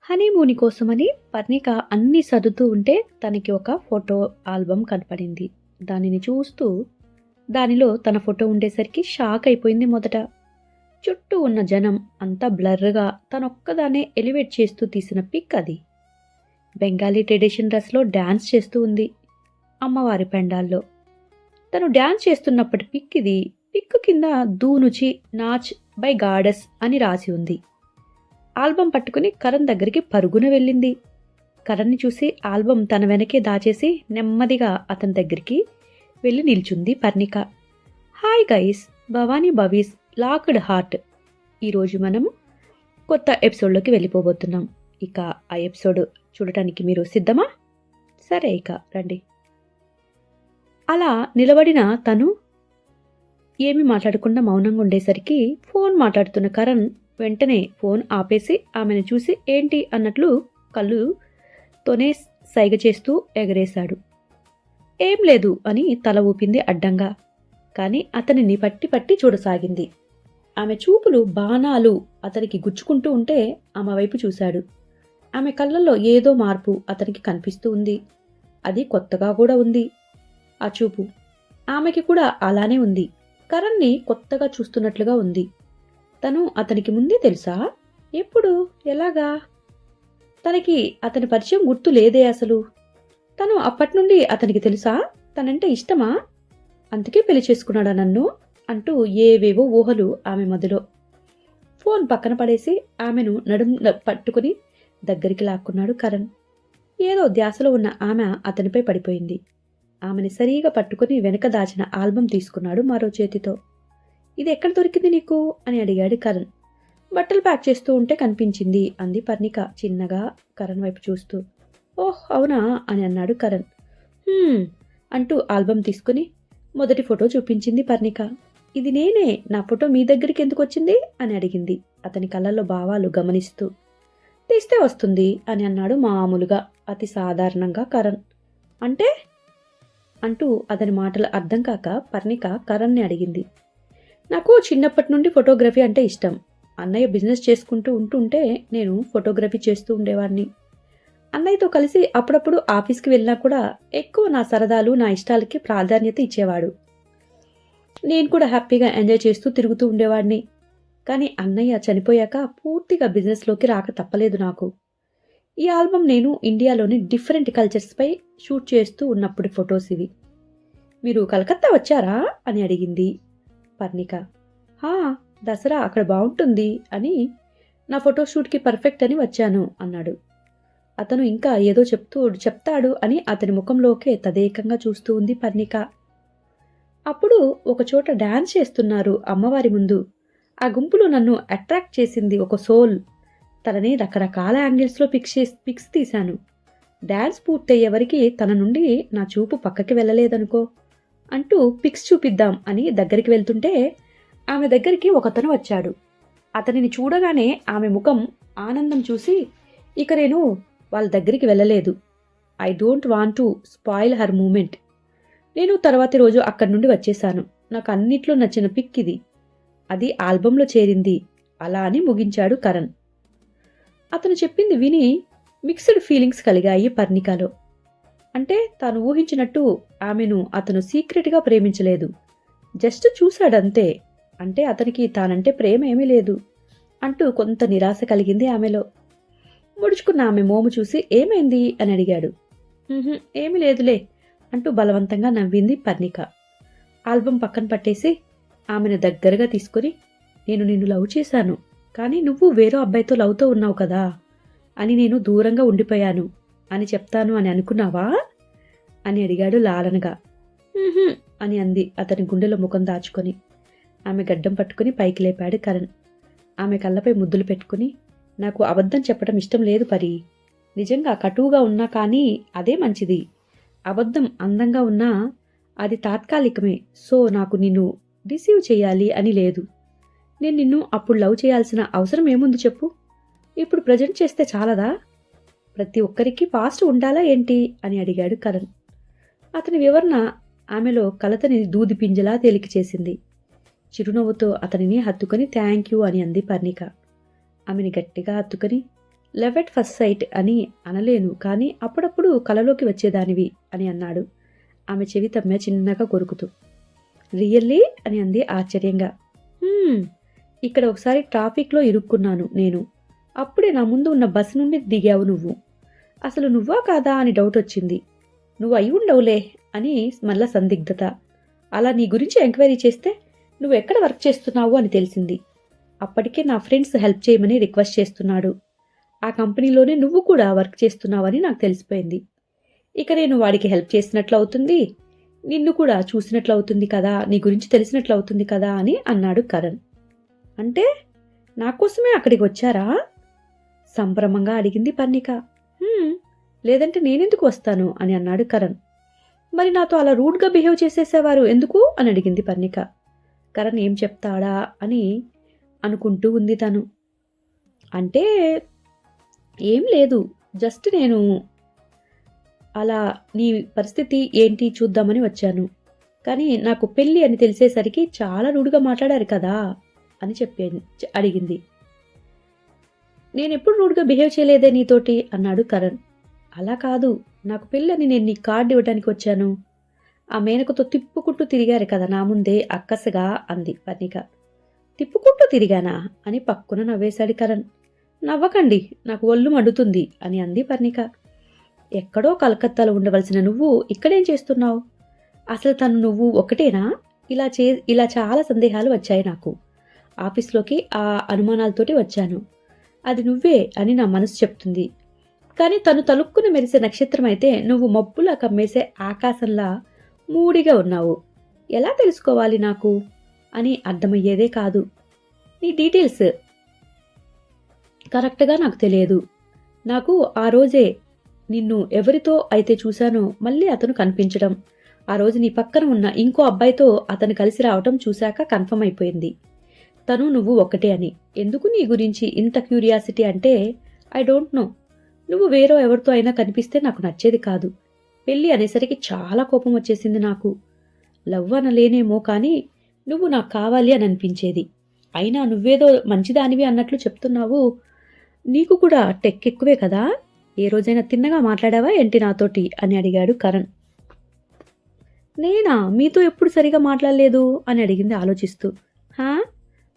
Honeymoon కోసమని పర్ణిక అన్నీ సర్దుతూ ఉంటే తనకి ఒక ఫోటో ఆల్బమ్ కనపడింది. దానిని చూస్తూ దానిలో తన ఫోటో ఉండేసరికి షాక్ అయిపోయింది మొదట. చుట్టూ ఉన్న జనం అంతా బ్లర్‌గా తనొక్కదాన్నే ఎలివేట్ చేస్తూ తీసిన పిక్ అది. బెంగాలీ ట్రెడిషన్ డ్రెస్‌లో డాన్స్ చేస్తూ ఉంది అమ్మవారి పెండాల్లో. తను డాన్స్ చేస్తున్నప్పటి పిక్ ఇది. పిక్ కింద 'దూనుచి నాచ్ బై గాడెస్' అని రాసి ఉంది. ఆల్బమ్ పట్టుకుని కరణ్ దగ్గరికి పరుగున వెళ్ళింది. కరణ్‌ని చూసి ఆల్బమ్ తన వెనకే దాచేసి నెమ్మదిగా అతని దగ్గరికి వెళ్ళి నిల్చుంది పర్ణిక. హాయ్ గైస్, భవానీ భవీస్ లాక్డ్ హార్ట్. ఈరోజు మనము కొత్త ఎపిసోడ్లోకి వెళ్ళిపోబోతున్నాం. ఇక ఆ ఎపిసోడ్ చూడటానికి మీరు సిద్ధమా? సరే ఇక రండి. అలా నిలబడిన తను ఏమి మాట్లాడకుండా మౌనంగా ఉండేసరికి ఫోన్ మాట్లాడుతున్న కరణ్ వెంటనే ఫోన్ ఆపేసి ఆమెను చూసి ఏంటి అన్నట్లు కళ్ళుతోనే సైగ చేస్తూ ఎగరేశాడు. ఏం లేదు అని తల ఊపింది అడ్డంగా. కానీ అతనిని పట్టి పట్టి చూడసాగింది. ఆమె చూపులు బాణాలు అతనికి గుచ్చుకుంటూ ఉంటే ఆమె వైపు చూశాడు. ఆమె కళ్ళల్లో ఏదో మార్పు అతనికి కనిపిస్తూ ఉంది. అది కొత్తగా కూడా ఉంది ఆ చూపు. ఆమెకి కూడా అలానే ఉంది. కరణ్ని కొత్తగా చూస్తున్నట్లుగా ఉంది. తను అతనికి ముందే తెలుసా? ఎప్పుడు? ఎలాగా? తనకి అతని పరిచయం గుర్తు లేదే అసలు. తను అప్పటినుండి అతనికి తెలుసా? తనంటే ఇష్టమా? అందుకే పెళ్లి చేసుకున్నాడా నన్ను? అంటూ ఏవేవో ఊహలు ఆమె మదిలో. ఫోన్ పక్కన పడేసి ఆమెను నడుం పట్టుకుని దగ్గరికి లాక్కున్నాడు కరణ్. ఏదో ధ్యాసలో ఉన్న ఆమె అతనిపై పడిపోయింది. ఆమెని సరిగా పట్టుకుని వెనక దాచిన ఆల్బం తీసుకున్నాడు మరో చేతితో. ఇది ఎక్కడ దొరికింది నీకు అని అడిగాడు కరణ్. బట్టలు ప్యాక్ చేస్తూ ఉంటే కనిపించింది అంది పర్ణిక చిన్నగా కరణ్ వైపు చూస్తూ. ఓహ్ అవునా అని అన్నాడు కరణ్. అంటూ ఆల్బం తీసుకుని మొదటి ఫోటో చూపించింది పర్ణిక. ఇది నేనే, నా ఫోటో మీ దగ్గరికి ఎందుకు వచ్చింది అని అడిగింది అతని కళ్ళల్లో భావాలు గమనిస్తూ. తీస్తే వస్తుంది అని అన్నాడు మామూలుగా అతి సాధారణంగా కరణ్. అంటే అంటూ అతని మాటలు అర్థం కాక పర్ణిక కరణ్ని అడిగింది. నాకు చిన్నప్పటి నుండి ఫోటోగ్రఫీ అంటే ఇష్టం. అన్నయ్య బిజినెస్ చేసుకుంటూ ఉంటుంటే నేను ఫోటోగ్రఫీ చేస్తూ ఉండేవాడిని. అన్నయ్యతో కలిసి అప్పుడప్పుడు ఆఫీస్కి వెళ్ళినా కూడా ఎక్కువ నా సరదాలు నా ఇష్టాలకి ప్రాధాన్యత ఇచ్చేవాడు. నేను కూడా హ్యాపీగా ఎంజాయ్ చేస్తూ తిరుగుతూ ఉండేవాడిని. కానీ అన్నయ్య చనిపోయాక పూర్తిగా బిజినెస్లోకి రాక తప్పలేదు నాకు. ఈ ఆల్బమ్ నేను ఇండియాలోని డిఫరెంట్ కల్చర్స్పై షూట్ చేస్తూ ఉన్నప్పుడు ఫొటోస్ ఇవి. మీరు కలకత్తా వచ్చారా అని అడిగింది పర్ణిక. హా, దసరా అక్కడ బాగుంటుంది అని నా ఫోటోషూట్కి పర్ఫెక్ట్ అని వచ్చాను అన్నాడు. అతను ఇంకా ఏదో చెప్తాడు అని అతని ముఖంలోకే తదేకంగా చూస్తూ ఉంది పర్ణిక. అప్పుడు ఒకచోట డాన్స్ చేస్తున్నారు అమ్మవారి ముందు. ఆ గుంపులో నన్ను అట్రాక్ట్ చేసింది ఒక సోల్. తనని రకరకాల యాంగిల్స్లో పిక్స్ తీశాను. డాన్స్ పూర్తయ్యే వరకు తన నుండి నా చూపు పక్కకి వెళ్ళలేదనుకో అంటూ పిక్స్ చూపిద్దాం అని దగ్గరికి వెళ్తుంటే ఆమె దగ్గరికి ఒకతను వచ్చాడు. అతనిని చూడగానే ఆమె ముఖం ఆనందం చూసి ఇక నేను వాళ్ళ దగ్గరికి వెళ్ళలేదు. I don't want to spoil her moment. నేను తర్వాతి రోజు అక్కడి నుండి వచ్చేశాను. నాకు అన్నిట్లో నచ్చిన పిక్ ఇది. అది ఆల్బంలో చేరింది అలా అని ముగించాడు కరణ్. అతను చెప్పింది విని మిక్స్డ్ ఫీలింగ్స్ కలిగాయి పర్ణికలో. అంటే తాను ఊహించినట్టు ఆమెను అతను సీక్రెట్గా ప్రేమించలేదు. జస్ట్ చూశాడంతే. అంటే అతనికి తానంటే ప్రేమ ఏమీ లేదు అంటూ కొంత నిరాశ కలిగింది ఆమెలో. ముడుచుకున్న ఆమె మోము చూసి ఏమైంది అని అడిగాడు. ఏమీ లేదులే అంటూ బలవంతంగా నవ్వింది పర్ణిక. ఆల్బం పక్కన పట్టేసి ఆమెను దగ్గరగా తీసుకుని నేను నిన్ను లవ్ చేశాను, కానీ నువ్వు వేరే అబ్బాయితో లవ్తో ఉన్నావు కదా అని నేను దూరంగా ఉండిపోయాను అని చెప్తాను అని అనుకున్నావా అని అడిగాడు లాలనగా. అని అంది అతని గుండెలో ముఖం దాచుకొని. ఆమె గడ్డం పట్టుకుని పైకి లేపాడు కరణ్. ఆమె కళ్ళపై ముద్దులు పెట్టుకుని నాకు అబద్ధం చెప్పడం ఇష్టం లేదు పరి. నిజంగా కటువుగా ఉన్నా కానీ అదే మంచిది. అబద్ధం అందంగా ఉన్నా అది తాత్కాలికమే. సో నాకు నిన్ను రిసీవ్ చేయాలి అని లేదు. నేను నిన్ను అప్పుడు లవ్ చేయాల్సిన అవసరం ఏముంది చెప్పు? ఇప్పుడు ప్రజెంట్ చేస్తే చాలదా? ప్రతి ఒక్కరికి పాస్ట్ ఉండాలా ఏంటి అని అడిగాడు కరణ్. అతని వివరణ ఆమెలో కలతని దూది పింజలా తేలిక చేసింది. చిరునవ్వుతో అతనిని హత్తుకొని థ్యాంక్ యూ అని అంది పర్ణిక. ఆమెని గట్టిగా హత్తుకొని లవ్ ఎట్ ఫస్ట్ సైట్ అని అనలేను, కానీ అప్పుడప్పుడు కలలోకి వచ్చేదానివి అని అన్నాడు ఆమె చెవి తమ్మె చిన్నగా కొరుకుతూ. రియల్లీ అని అంది ఆశ్చర్యంగా. ఇక్కడ ఒకసారి ట్రాఫిక్లో ఇరుక్కున్నాను నేను. అప్పుడే నా ముందు ఉన్న బస్సు నుండి దిగావు నువ్వు. అసలు నువ్వా కాదా అని డౌట్ వచ్చింది. నువ్వు అయి ఉండవులే అని మళ్ళా సందిగ్ధత. అలా నీ గురించి ఎంక్వైరీ చేస్తే నువ్వు ఎక్కడ వర్క్ చేస్తున్నావు అని తెలిసింది. అప్పటికే నా ఫ్రెండ్స్ హెల్ప్ చేయమని రిక్వెస్ట్ చేస్తున్నాడు. ఆ కంపెనీలోనే నువ్వు కూడా వర్క్ చేస్తున్నావని నాకు తెలిసిపోయింది. ఇక నేను వాడికి హెల్ప్ చేసినట్లు అవుతుంది, నిన్ను కూడా చూసినట్లు అవుతుంది కదా, నీ గురించి తెలిసినట్లు అవుతుంది కదా అని అన్నాడు కరణ్. అంటే నా కోసమే అక్కడికి వచ్చారా? సంభ్రమంగా అడిగింది పర్ణిక. లేదంటే నేనెందుకు వస్తాను అని అన్నాడు కరణ్. మరి నాతో అలా రూడ్గా బిహేవ్ చేసేసేవారు ఎందుకు అని అడిగింది పర్ణిక. కరణ్ ఏం చెప్తాడా అని అనుకుంటూ ఉంది తను. అంటే ఏం లేదు, జస్ట్ నేను అలా నీ పరిస్థితి ఏంటి చూద్దామని వచ్చాను. కానీ నాకు పెళ్ళి అని తెలిసేసరికి చాలా రూడ్గా మాట్లాడారు కదా అని అడిగింది. నేనెప్పుడు రూడ్గా బిహేవ్ చేయలేదే నీతోటి అన్నాడు కరణ్. అలా కాదు, నాకు పెళ్ళని నేను నీ కార్డు ఇవ్వడానికి వచ్చాను. ఆ మేనకతో తిప్పుకుంటూ తిరిగారు కదా నా ముందే అక్కసగా అంది పర్ణిక. తిప్పుకుంటూ తిరిగానా అని పక్కున నవ్వేశాడు కరణ్. నవ్వకండి, నాకు ఒళ్ళు మండుతుంది అని అంది పర్ణిక. ఎక్కడో కలకత్తాలో ఉండవలసిన నువ్వు ఇక్కడేం చేస్తున్నావు? అసలు తను నువ్వు ఒకటేనా? ఇలా చాలా సందేహాలు వచ్చాయి నాకు. ఆఫీస్లోకి ఆ అనుమానాలతోటి వచ్చాను. అది నువ్వే అని నా మనసు చెప్తుంది. కానీ తను తలుక్కుని మెరిసే నక్షత్రం అయితే నువ్వు మబ్బులా కమ్మేసే ఆకాశంలా మూడిగా ఉన్నావు. ఎలా తెలుసుకోవాలి నాకు అని అర్థమయ్యేదే కాదు. నీ డీటెయిల్స్ కరెక్ట్గా నాకు తెలియదు. నాకు ఆ రోజే నిన్ను ఎవరితో అయితే చూశానో మళ్ళీ అతను కనిపించడం, ఆ రోజు నీ పక్కన ఉన్న ఇంకో అబ్బాయితో అతను కలిసి రావటం చూశాక కన్ఫర్మ్ అయిపోయింది తను నువ్వు ఒకటే అని. ఎందుకు నీ గురించి ఇంత క్యూరియాసిటీ అంటే ఐ డోంట్ నో. నువ్వు వేరే ఎవరితో అయినా కనిపిస్తే నాకు నచ్చేది కాదు. పెళ్ళి అనేసరికి చాలా కోపం వచ్చేసింది నాకు. లవ్ అనలేనేమో కానీ నువ్వు నాకు కావాలి అని అనిపించేది. అయినా నువ్వేదో మంచిదానివి అన్నట్లు చెప్తున్నావు. నీకు కూడా టెక్ ఎక్కువే కదా, ఏ రోజైనా తిన్నగా మాట్లాడావా ఏంటి నాతోటి అని అడిగాడు కరణ్. నేనా మీతో ఎప్పుడు సరిగా మాట్లాడలేదు అని అడిగింది ఆలోచిస్తూ. హా,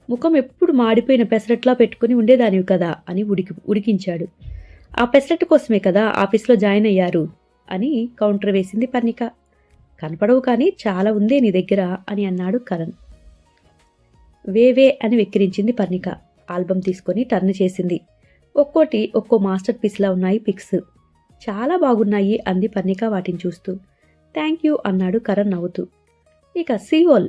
ముఖం ఎప్పుడు మాడిపోయిన పెసరట్లా పెట్టుకుని ఉండేదానివి కదా అని ఉడికించాడు. ఆ పెసరట్టు కోసమే కదా ఆఫీస్లో జాయిన్ అయ్యారు అని కౌంటర్ వేసింది పర్ణిక. కనపడవు కానీ చాలా ఉందే నీ దగ్గర అని అన్నాడు కరణ్. వేవే అని వెక్కిరించింది పర్ణిక. ఆల్బమ్ తీసుకొని టర్న్ చేసింది. ఒక్కో మాస్టర్ పీస్లా ఉన్నాయి పిక్స్. చాలా బాగున్నాయి అంది పర్ణిక వాటిని చూస్తూ. థ్యాంక్ యూ అన్నాడు కరణ్ నవ్వుతూ. ఇక సియోల్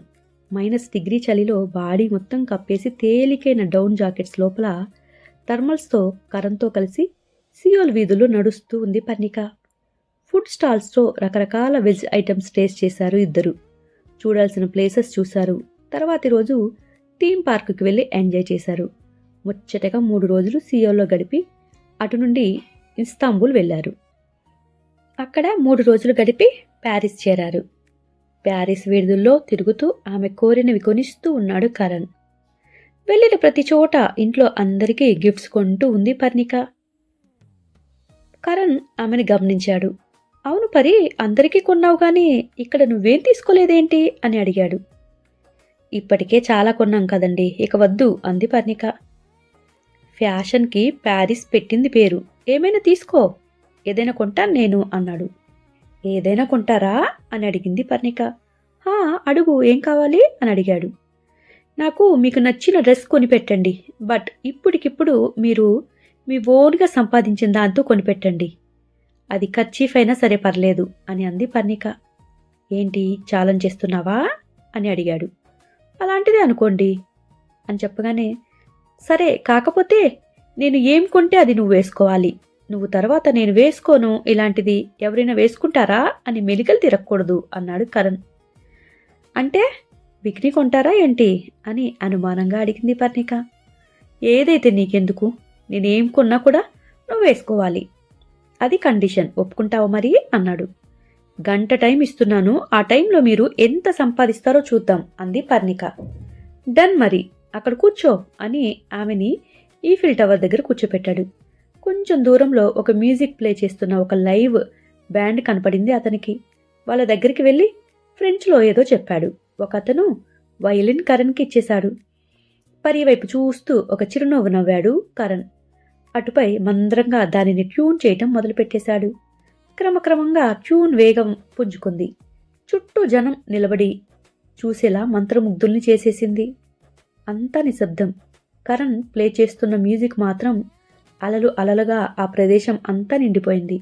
-డిగ్రీ చలిలో బాడీ మొత్తం కప్పేసి తేలికైన డౌన్ జాకెట్స్ లోపల థర్మల్స్తో కరణ్తో కలిసి సియోల్ వీధుల్లో నడుస్తూ ఉంది పర్ణిక. ఫుడ్ స్టాల్స్తో రకరకాల వెజ్ ఐటమ్స్ టేస్ట్ చేశారు ఇద్దరు. చూడాల్సిన ప్లేసెస్ చూశారు. తర్వాతి రోజు థీమ్ పార్కుకి వెళ్ళి ఎంజాయ్ చేశారు. ముచ్చటగా 3 రోజులు సియోల్లో గడిపి అటు నుండి ఇస్తాంబుల్ వెళ్లారు. అక్కడ 3 రోజులు గడిపి ప్యారిస్ చేరారు. ప్యారిస్ వీధుల్లో తిరుగుతూ ఆమె కోరినవి కొనిస్తూ ఉన్నాడు కరణ్. వెళ్ళిన ప్రతి చోట ఇంట్లో అందరికీ గిఫ్ట్స్ కొంటూ ఉంది పర్ణిక. కరణ్ ఆమెను గమనించాడు. అవును పరి, అందరికీ కొన్నావు కానీ ఇక్కడ నువ్వేం తీసుకోలేదేంటి అని అడిగాడు. ఇప్పటికే చాలా కొన్నాం కదండి, ఇక వద్దు అంది పర్ణిక. ఫ్యాషన్కి ప్యారిస్ పెట్టింది పేరు, ఏమైనా తీసుకో, ఏదైనా కొంటాను నేను అన్నాడు. ఏదైనా కొంటారా అని అడిగింది పర్ణిక. హా, అడుగు, ఏం కావాలి అని అడిగాడు. నాకు మీకు నచ్చిన డ్రెస్ కొనిపెట్టండి, బట్ ఇప్పటికిప్పుడు మీరు మీ ఓన్గా సంపాదించిన దాంతో కొనిపెట్టండి. అది కర్చీఫ్ అయినా సరే పర్లేదు అని అంది పర్ణిక. ఏంటి ఛాలెంజ్ చేస్తున్నావా అని అడిగాడు. అలాంటిదే అనుకోండి అని చెప్పగానే, సరే కాకపోతే నేను ఏం కొంటే అది నువ్వు వేసుకోవాలి, నువ్వు తర్వాత నేను వేసుకోను, ఇలాంటిది ఎవరైనా వేసుకుంటారా అని మెలికలు తిరగకూడదు అన్నాడు కరణ్. అంటే బికినీ కొంటారా ఏంటి అని అనుమానంగా అడిగింది పర్ణిక. ఏదైతే నీకెందుకు, నేనేం కొన్నా కూడా నువ్వు వేసుకోవాలి, అది కండిషన్, ఒప్పుకుంటావా మరి అన్నాడు. గంట టైం ఇస్తున్నాను, ఆ టైంలో మీరు ఎంత సంపాదిస్తారో చూద్దాం అంది పర్ణిక. డన్ మరి, అక్కడ కూర్చో అని ఆమెని ఈఫిల్ టవర్ దగ్గర కూర్చోపెట్టాడు. కొంచెం దూరంలో ఒక మ్యూజిక్ ప్లే చేస్తున్న ఒక లైవ్ బ్యాండ్ కనపడింది అతనికి. వాళ్ళ దగ్గరికి వెళ్ళి ఫ్రెంచ్లో ఏదో చెప్పాడు. ఒకతను వయలిన్ కరణ్కి ఇచ్చేశాడు. పరి వైపు చూస్తూ ఒక చిరునవ్వు నవ్వాడు కరణ్. అటుపై మంద్రంగా దానిని ట్యూన్ చేయటం మొదలుపెట్టేశాడు. క్రమక్రమంగా ట్యూన్ వేగం పుంజుకుంది. చుట్టూ జనం నిలబడి చూసేలా మంత్రముగ్ధుల్ని చేసేసింది. అంతా నిశ్శబ్దం. కరణ్ ప్లే చేస్తున్న మ్యూజిక్ మాత్రం అలలు అలలుగా ఆ ప్రదేశం అంతా నిండిపోయింది.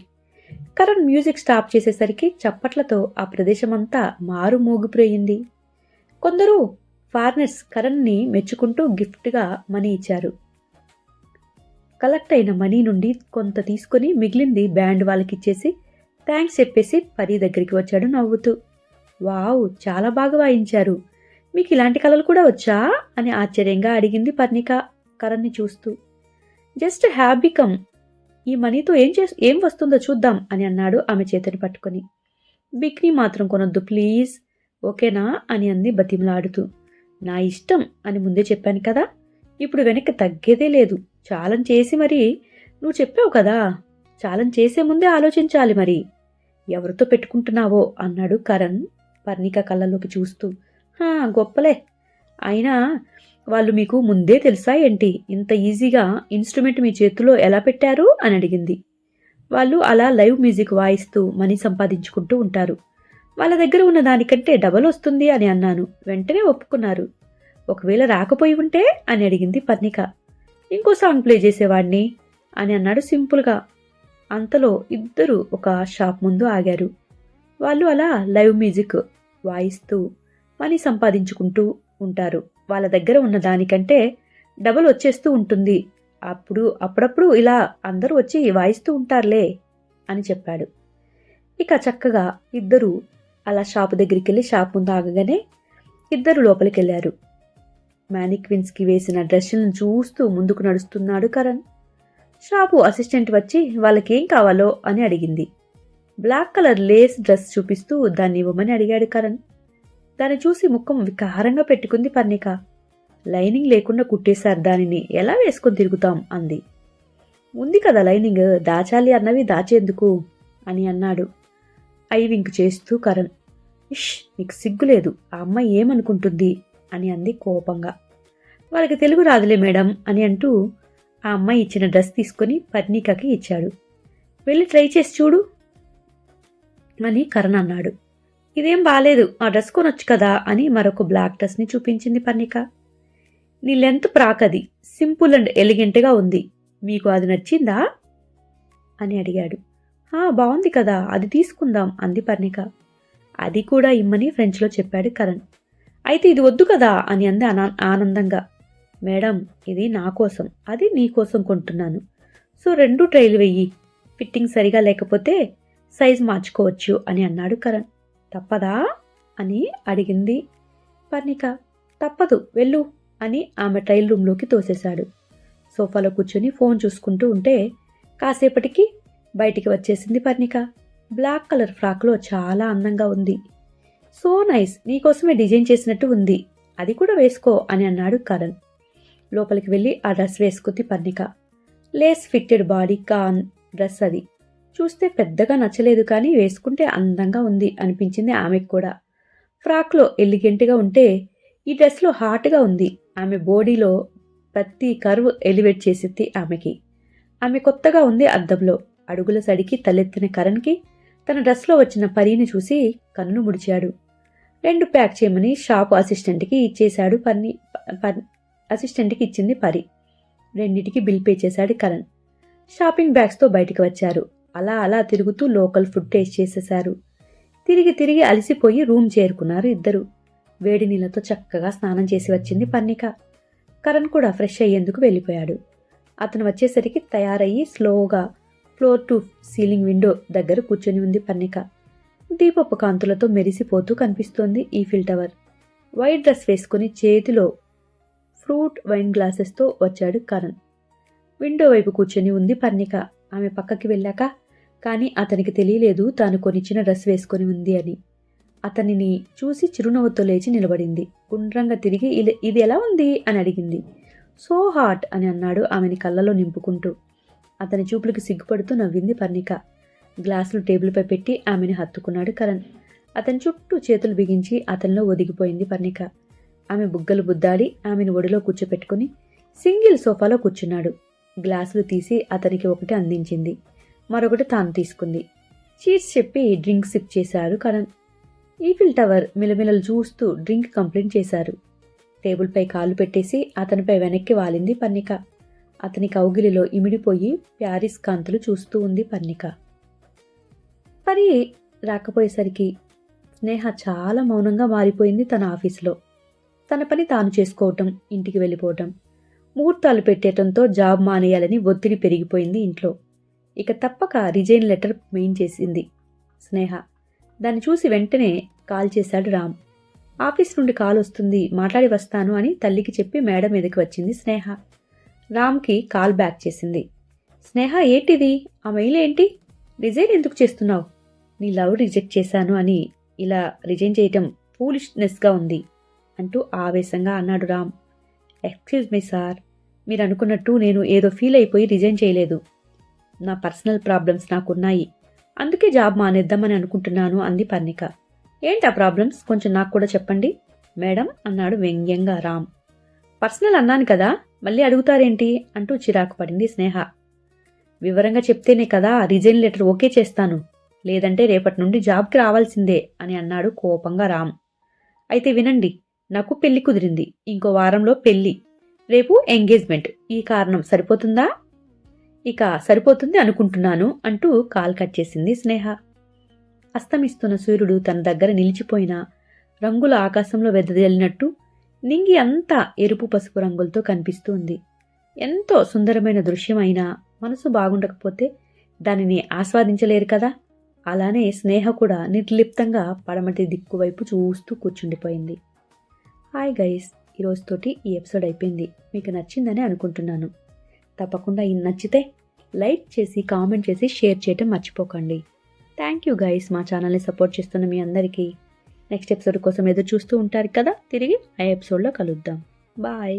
కరణ్ మ్యూజిక్ స్టాప్ చేసేసరికి చప్పట్లతో ఆ ప్రదేశం అంతా మారుమోగిపోయింది. కొందరు ఫారినర్స్ కరణ్ని మెచ్చుకుంటూ గిఫ్ట్గా మనీ ఇచ్చారు. కలెక్ట్ అయిన మనీ నుండి కొంత తీసుకుని మిగిలింది బ్యాండ్ వాళ్ళకిచ్చేసి థ్యాంక్స్ చెప్పేసి పరి దగ్గరికి వచ్చాడు నవ్వుతూ. వావ్, చాలా బాగా వాయించారు. మీకు ఇలాంటి కళలు కూడా వచ్చా అని ఆశ్చర్యంగా అడిగింది పర్ణిక కరణ్ని చూస్తూ. జస్ట్ హ్యాపీ కమ్, ఈ మనీతో ఏం వస్తుందో చూద్దాం అని అన్నాడు ఆమె చేతిని పట్టుకొని. బిక్నీ మాత్రం కొనొద్దు ప్లీజ్, ఓకేనా అని అంది బతిమలాడుతూ. నా ఇష్టం అని ముందే చెప్పాను కదా, ఇప్పుడు వెనక్కి తగ్గేదే లేదు. ఛాలెంజ్ చేసి మరి నువ్వు చెప్పావు కదా, ఛాలెంజ్ చేసే ముందే ఆలోచించాలి మరి ఎవరితో పెట్టుకుంటున్నావో అన్నాడు కరణ్ పర్ణిక కళ్ళలోకి చూస్తూ. గొప్పలే, అయినా వాళ్ళు మీకు ముందే తెలుసా ఏంటి? ఇంత ఈజీగా ఇన్స్ట్రుమెంట్ మీ చేతిలో ఎలా పెట్టారు అని అడిగింది. వాళ్ళు అలా లైవ్ మ్యూజిక్ వాయిస్తూ మనీ సంపాదించుకుంటూ ఉంటారు. వాళ్ళ దగ్గర ఉన్న దానికంటే డబల్ వస్తుంది అని అన్నాను. వెంటనే ఒప్పుకున్నారు. ఒకవేళ రాకపోయి ఉంటే అని అడిగింది పర్ణిక. ఇంకో సాంగ్ ప్లే చేసేవాడిని అని అన్నాడు సింపుల్గా. అంతలో ఇద్దరు ఒక షాప్ ముందు ఆగారు. వాళ్ళు అలా లైవ్ మ్యూజిక్ వాయిస్తూ మనీ సంపాదించుకుంటూ ఉంటారు. వాళ్ళ దగ్గర ఉన్న దానికంటే డబల్ వచ్చేస్తూ ఉంటుంది. అప్పుడప్పుడు ఇలా అందరూ వచ్చి వాయిస్తూ ఉంటారులే అని చెప్పాడు. ఇక చక్కగా ఇద్దరు అలా షాపు దగ్గరికి వెళ్ళి షాప్ ముందు ఆగగానే ఇద్దరు లోపలికి వెళ్ళారు. మ్యానిక్విన్స్కి వేసిన డ్రెస్సులను చూస్తూ ముందుకు నడుస్తున్నాడు కరణ్. షాపు అసిస్టెంట్ వచ్చి వాళ్ళకేం కావాలో అని అడిగింది. బ్లాక్ కలర్ లేస్ డ్రెస్ చూపిస్తూ దాన్ని ఇవ్వమని అడిగాడు కరణ్. దాన్ని చూసి ముఖం వికారంగా పెట్టుకుంది పర్ణిక. లైనింగ్ లేకుండా కుట్టేశారు, దానిని ఎలా వేసుకొని తిరుగుతాం అంది. ఉంది కదా లైనింగ్, దాచాలి అన్నవి దాచేందుకు అని అన్నాడు ఐవింక్ చేస్తూ కరణ్. ఇష్, నీకు సిగ్గులేదు, ఆ అమ్మాయి ఏమనుకుంటుంది అని అంది కోపంగా. వాళ్ళకి తెలుగు రాదులే మేడం అని అంటూ ఆ అమ్మాయి ఇచ్చిన డ్రెస్ తీసుకుని పర్ణికకి ఇచ్చాడు. వెళ్ళి ట్రై చేసి చూడు అని కరణ్ అన్నాడు. ఇదేం బాలేదు, ఆ డ్రెస్ కొనొచ్చు కదా అని మరొక బ్లాక్ డ్రెస్ని చూపించింది పర్ణిక. నీ లెంత్ ప్రాకది, సింపుల్ అండ్ ఎలిగెంట్గా ఉంది, మీకు అది నచ్చిందా అని అడిగాడు. బాగుంది కదా, అది తీసుకుందాం అంది పర్ణిక. అది కూడా ఇమ్మని ఫ్రెంచ్లో చెప్పాడు కరణ్. అయితే ఇది వద్దు కదా అని అంది ఆనందంగా. మేడం, ఇది నా కోసం, అది నీ కోసం కొంటున్నాను, సో 2 ట్రైలు వెయ్యి, ఫిట్టింగ్ సరిగా లేకపోతే సైజ్ మార్చుకోవచ్చు అని అన్నాడు కరణ్. తప్పదా అని అడిగింది పర్ణిక. తప్పదు, వెళ్ళు అని ఆమె ట్రయల్ రూమ్లోకి తోసేశాడు. సోఫాలో కూర్చొని ఫోన్ చూసుకుంటూ ఉంటే కాసేపటికి బయటికి వచ్చేసింది పర్ణిక. బ్లాక్ కలర్ ఫ్రాక్లో చాలా అందంగా ఉంది. సో నైస్, నీకోసమే డిజైన్ చేసినట్టు ఉంది, అది కూడా వేసుకో అని అన్నాడు కరణ్. లోపలికి వెళ్ళి ఆ డ్రెస్ వేసుకుంది పర్ణిక. లేస్ ఫిట్టెడ్ బాడీ కాన్ డ్రెస్ అది. చూస్తే పెద్దగా నచ్చలేదు, కానీ వేసుకుంటే అందంగా ఉంది అనిపించింది ఆమెకు కూడా. ఫ్రాక్లో ఎలిగెంట్గా ఉంటే ఈ డ్రెస్లో హాట్గా ఉంది. ఆమె బాడీలో ప్రతి కర్వ్ ఎలివేట్ చేసింది ఆమెకి. ఆమె కొత్తగా ఉంది అద్దంలో. అడుగుల సడికి తలెత్తిన కరణ్కి తన డ్రెస్లో వచ్చిన పరీని చూసి కన్ను ముడిచాడు. 2 ప్యాక్ చేయమని షాపు అసిస్టెంట్కి ఇచ్చేశాడు. అసిస్టెంట్కి ఇచ్చింది పరి. 2టికి బిల్ పే చేశాడు కరణ్. షాపింగ్ బ్యాగ్స్తో బయటికి వచ్చారు. అలా తిరుగుతూ లోకల్ ఫుడ్ టేస్ట్ చేసేశారు. తిరిగి అలసిపోయి రూమ్ చేరుకున్నారు ఇద్దరు. వేడి నీళ్ళతో చక్కగా స్నానం చేసి వచ్చింది పర్ణిక. కరణ్ కూడా ఫ్రెష్ అయ్యేందుకు వెళ్ళిపోయాడు. అతను వచ్చేసరికి తయారయ్యి స్లోగా ఫ్లోర్ టు సీలింగ్ విండో దగ్గర కూర్చొని ఉంది పర్ణిక. దీపపు కాంతులతో మెరిసిపోతూ కనిపిస్తోంది ఈఫిల్ టవర్. వైట్ డ్రెస్ వేసుకుని చేతిలో ఫ్రూట్ వైన్ గ్లాసెస్తో వచ్చాడు కరణ్. విండో వైపు కూర్చొని ఉంది పర్ణిక. ఆమె పక్కకి వెళ్ళాక కానీ అతనికి తెలియలేదు తాను కొనిచ్చిన డ్రెస్ వేసుకొని ఉంది అని. అతనిని చూసి చిరునవ్వుతో లేచి నిలబడింది. గుండ్రంగా తిరిగి ఇది ఎలా ఉంది అని అడిగింది. సో హాట్ అని అన్నాడు ఆమెని కళ్ళలో నింపుకుంటూ. అతని చూపులకు సిగ్గుపడుతూ నవ్వింది పర్ణిక. గ్లాసులు టేబుల్పై పెట్టి ఆమెను హత్తుకున్నాడు కరణ్. అతని చుట్టూ చేతులు బిగించి అతనిలో ఒదిగిపోయింది పర్ణిక. ఆమె బుగ్గలు బుద్దాడి ఆమెను ఒడిలో కూర్చోపెట్టుకుని సింగిల్ సోఫాలో కూర్చున్నాడు. గ్లాసులు తీసి అతనికి ఒకటి అందించింది, మరొకటి తాను తీసుకుంది. చీట్స్ చెప్పి డ్రింక్ సిప్ చేశాడు కరణ్. ఈఫిల్ టవర్ మిలమిలలు చూస్తూ డ్రింక్ కంప్లీట్ చేశారు. టేబుల్పై కాళ్ళు పెట్టేసి అతనిపై వెనక్కి వాలింది పర్ణిక. అతని కౌగిలిలో ఇమిడిపోయి ప్యారిస్ కాంతులు చూస్తూ ఉంది పర్ణిక. పరి రాకపోయేసరికి స్నేహ చాలా మౌనంగా మారిపోయింది తన ఆఫీసులో. తన పని తాను చేసుకోవటం, ఇంటికి వెళ్ళిపోవటం, ముహూర్తాలు పెట్టేయటంతో జాబ్ మానేయాలని ఒత్తిడి పెరిగిపోయింది ఇంట్లో. ఇక తప్పక రిజైన్ లెటర్ మెయిన్ చేసింది స్నేహ. దాన్ని చూసి వెంటనే కాల్ చేశాడు రామ్. ఆఫీస్ నుండి కాల్ వస్తుంది, మాట్లాడి వస్తాను అని తల్లికి చెప్పి మేడ మీదకి వచ్చింది స్నేహ. రామ్కి కాల్ బ్యాక్ చేసింది. స్నేహ, ఏంటిది? ఆ మెయిల్ ఏంటి? రిజైన్ ఎందుకు చేస్తున్నావు? నీ లవ్ రిజెక్ట్ చేశాను అని ఇలా రిజైన్ చేయటం ఫూలిష్నెస్గా ఉంది అంటూ ఆవేశంగా అన్నాడు రామ్. ఎక్స్క్యూజ్ మీ సార్, మీరు అనుకున్నట్టు నేను ఏదో ఫీల్ అయిపోయి రిజైన్ చేయలేదు. నా పర్సనల్ ప్రాబ్లమ్స్ నాకున్నాయి, అందుకే జాబ్ మానేద్దామని అనుకుంటున్నాను అంది పర్ణిక. ఏంటా ప్రాబ్లమ్స్, కొంచెం నాకు కూడా చెప్పండి మేడం అన్నాడు వ్యంగ్యంగా రామ్. పర్సనల్ అన్నాను కదా, మళ్ళీ అడుగుతారేంటి అంటూ చిరాకు పడింది స్నేహ. వివరంగా చెప్తేనే కదా రిజైన్ లెటర్ ఓకే చేస్తాను, లేదంటే రేపటి నుండి జాబ్కి రావాల్సిందే అని అన్నాడు కోపంగా రామ్. అయితే వినండి, నాకు పెళ్లి కుదిరింది, ఇంకో వారంలో పెళ్లి, రేపు ఎంగేజ్మెంట్. ఈ కారణం సరిపోతుందా? ఇక సరిపోతుంది అనుకుంటున్నాను అంటూ కాల్ కట్ చేసింది స్నేహ. అస్తమిస్తున్న సూర్యుడు తన దగ్గర నిలిచిపోయిన రంగుల ఆకాశంలో వెదజల్లినట్టు నింగి అంతా ఎరుపు పసుపు రంగులతో కనిపిస్తూ ఉంది. ఎంతో సుందరమైన దృశ్యం అయినా మనసు బాగుండకపోతే దానిని ఆస్వాదించలేరు కదా. అలానే స్నేహ కూడా నిర్లిప్తంగా పడమటి దిక్కువైపు చూస్తూ కూర్చుండిపోయింది. హాయ్ గైస్, ఈరోజుతోటి ఈ ఎపిసోడ్ అయిపోయింది. మీకు నచ్చిందని అనుకుంటున్నాను. తప్పకుండా ఇది నచ్చితే లైక్ చేసి కామెంట్ చేసి షేర్ చేయటం మర్చిపోకండి. థ్యాంక్ యూ గైస్, మా ఛానల్ని సపోర్ట్ చేస్తున్న మీ అందరికీ. నెక్స్ట్ ఎపిసోడ్ కోసం ఎదురు చూస్తూ ఉంటారు కదా, తిరిగి ఆ ఎపిసోడ్లో కలుద్దాం. బాయ్.